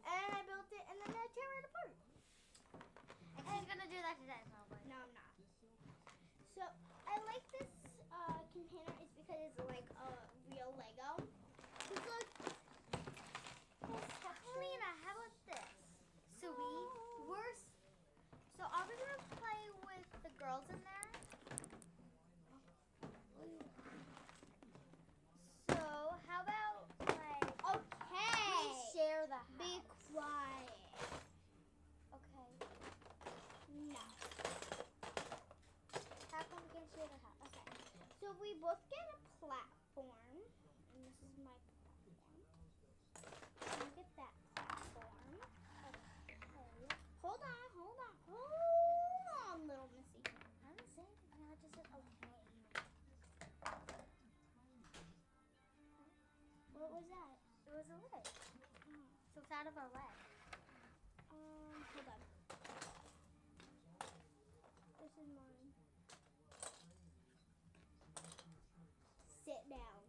And I built it, and then I tear it apart. And she's gonna do that today, probably. No, I'm not. So I like this container is because it's like a real Lego. It's like Lena, how about this? So are we gonna play with the girls in there? So how about like we share the house? Be quiet. Okay. No. How come we can't share the house? Okay. So we both get a platform, and this is my platform. Look at that platform. Okay. Hold on, little missy. I didn't say anything. I just said okay. What was that? It was a leg. So it's out of our leg. Hold on. This is mine. Sit down.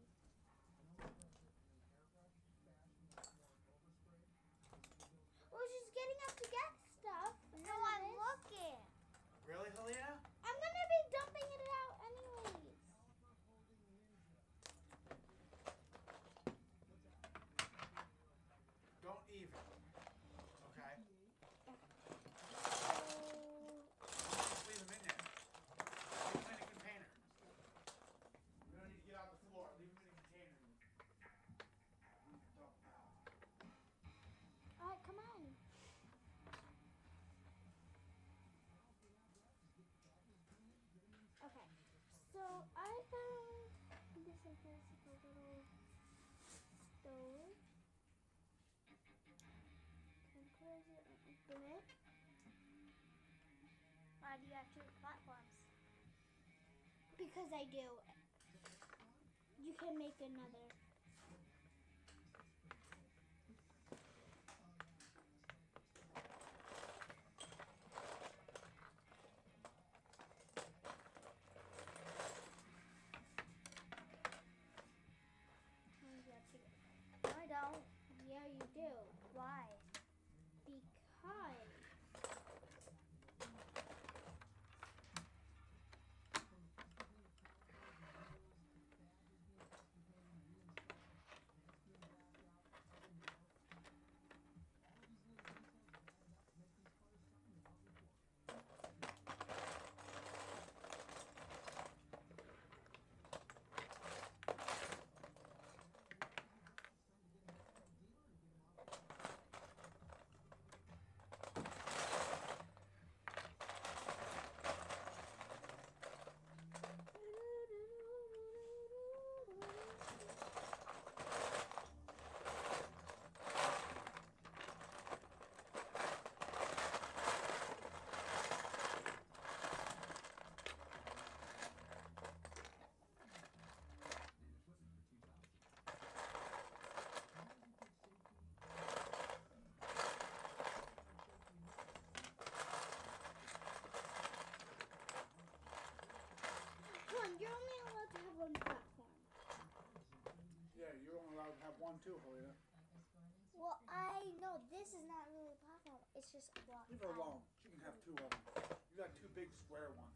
Well, she's getting up to get stuff. No, I'm looking. Really, Helena? I'm gonna be dumping it out anyways. Don't even. Okay? Leave them in there. Leave them in a container. We don't need to get off the floor. Leave them in a container. Alright, come on. Okay, so I found this is a little stove. Can close it and open it. Why do you have two platforms? Because I do. You can make another. No, I don't. Yeah, you do. Why? Because you're only allowed to have one platform. Yeah, you're only allowed to have one too, Helena. Well, I know this is not really a platform. It's just a block. Leave her alone. She can have two of them. You got two big square ones.